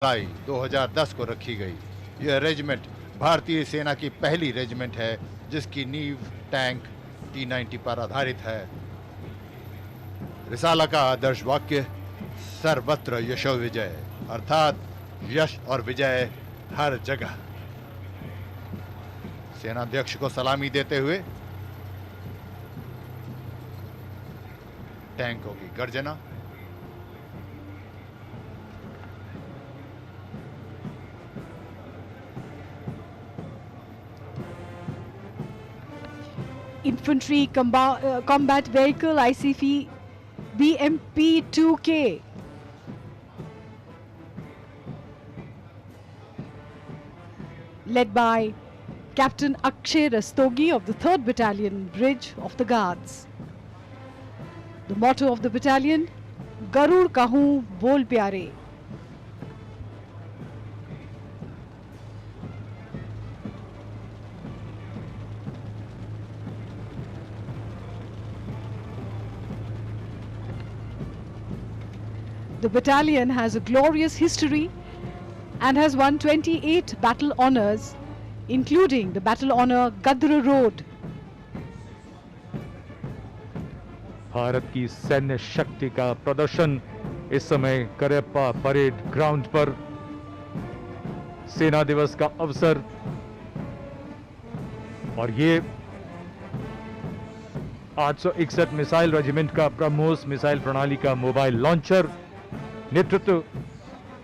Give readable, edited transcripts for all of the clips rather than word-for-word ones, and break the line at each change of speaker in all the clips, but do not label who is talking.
जुलाई 2010 को रखी गई। यह रेजिमेंट भारतीय सेना की पहली रेजिमेंट है जिसकी नींव टैंक T-90 पर आधारित है। रिसाला का आदर्श वाक्य सर्वत्र यशो विजय, अर्थात यश और विजय हर जगह। सेनाध्यक्ष को सलामी देते हुए टैंकों की गर्जना।
Infantry Combat Vehicle ICV BMP-2K. Led by Captain Akshay Rastogi of the 3rd Battalion Bridge of the Guards. The motto of the battalion, Garud Kahun Bol Pyare. The battalion has a glorious history and has won 28 battle honours, including the battle honour Gadra Road.
Bharat की सैन्य शक्ति का प्रदर्शन इस समय Kareppa parade ground पर सेना दिवस का अवसर, और ये 861 मिसाइल रेजिमेंट का ब्रह्मोस मिसाइल प्रणाली का मोबाइल लॉन्चर नेतृत्व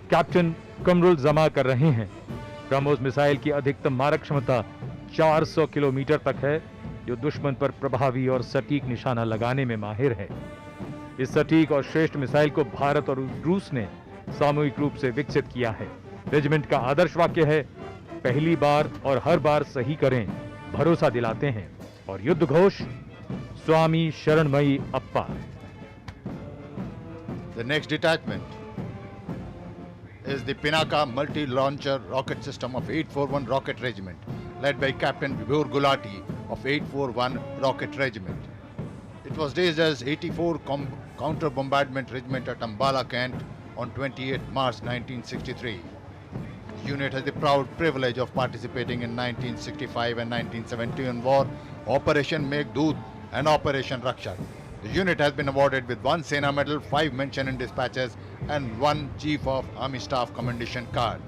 कैप्टन कमरुल जमा कर रहे हैं। ब्रह्मोस मिसाइल की अधिकतम मारक क्षमता 400 किलोमीटर तक है, जो दुश्मन पर प्रभावी और सटीक निशाना लगाने में माहिर है। इस सटीक और श्रेष्ठ मिसाइल को भारत और रूस ने सामूहिक रूप से विकसित किया है। रेजिमेंट का आदर्श वाक्य है, पहली बार और हर बार सही करें, भरोसा दिलाते हैं, और युद्ध घोष स्वामी शरणमयी अप्पा।
The next detachment is the Pinaka Multi-Launcher Rocket System of 841 Rocket Regiment, led by Captain Vibhor Gulati of 841 Rocket Regiment. It was raised as 84 Counter Bombardment Regiment at Ambala, Kent on 28 March 1963. The unit has the proud privilege of participating in 1965 and 1971 war, Operation Meghdoot and Operation Rakshak. The unit has been awarded with 1 Sena Medal, 5 Mention in Dispatches and 1 Chief of Army Staff Commendation Card.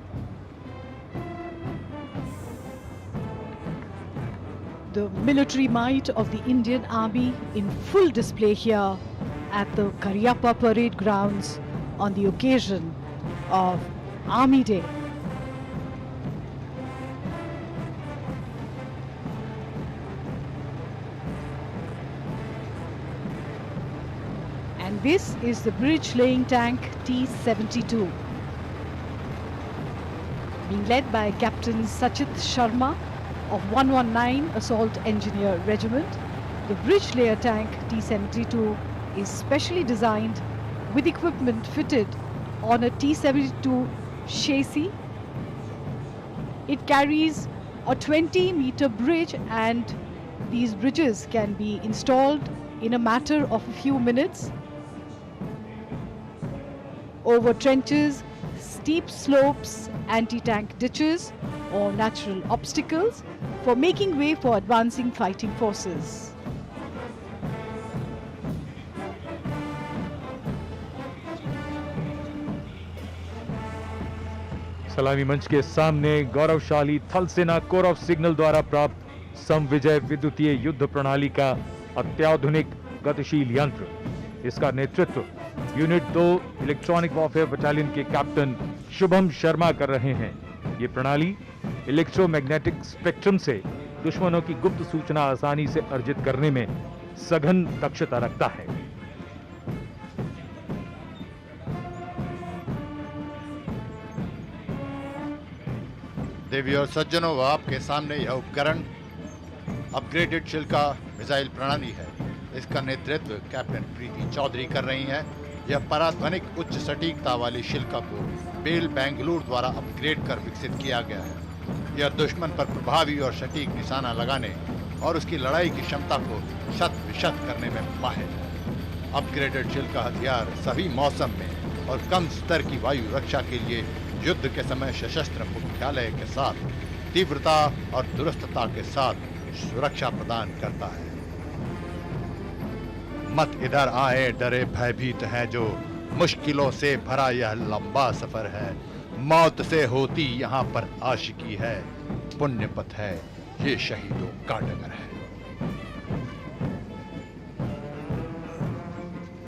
The military might of the Indian Army in full display here at the Cariappa Parade Grounds on the occasion of Army Day. And this is the bridge laying tank T-72, being led by Captain Sachit Sharma of 119 Assault Engineer Regiment. The bridge layer tank T-72 is specially designed with equipment fitted on a T-72 chassis. It carries a 20-meter bridge, and these bridges can be installed in a matter of a few minutes over trenches, steep slopes, anti-tank ditches or natural obstacles for making way for advancing fighting forces.
सलामी मंच के सामने गौरवशाली थल सेना core of signal द्वारा प्राप्त समविजय विद्युतीय युद्ध प्रणाली का अत्याधुनिक गतिशील यंत्र। इसका नेतृत्व यूनिट 2 इलेक्ट्रॉनिक वॉरफेयर बटालियन के कैप्टन शुभम शर्मा कर रहे हैं। ये प्रणाली इलेक्ट्रोमैग्नेटिक स्पेक्ट्रम से दुश्मनों की गुप्त सूचना आसानी से अर्जित करने में सघन दक्षता रखता है।
देवी और सज्जनों, आपके सामने यह उपकरण अपग्रेडेड शिल्का मिसाइल प्रणाली है। इसका नेतृत्व कैप्टन प्रीति चौधरी कर रही हैं। यह पराध्वनिक उच्च सटीकता वाली शिल्का को बेल बेंगलुरु द्वारा अपग्रेड कर विकसित किया गया है। यह दुश्मन पर प्रभावी और सटीक निशाना लगाने और उसकी लड़ाई की क्षमता को शत विशत करने में माहिर है। अपग्रेडेड शिल्का हथियार सभी मौसम में और कम स्तर की वायु रक्षा के लिए युद्ध के समय सशस्त्र मुख्यालय के साथ तीव्रता और दुरुस्तता के साथ सुरक्षा प्रदान करता है। मत इधर आए डरे भयभीत हैं जो, मुश्किलों से भरा यह लंबा सफर है। मौत से होती यहाँ पर आशिकी है, पुण्य पथ है ये शहीदों का डगर है।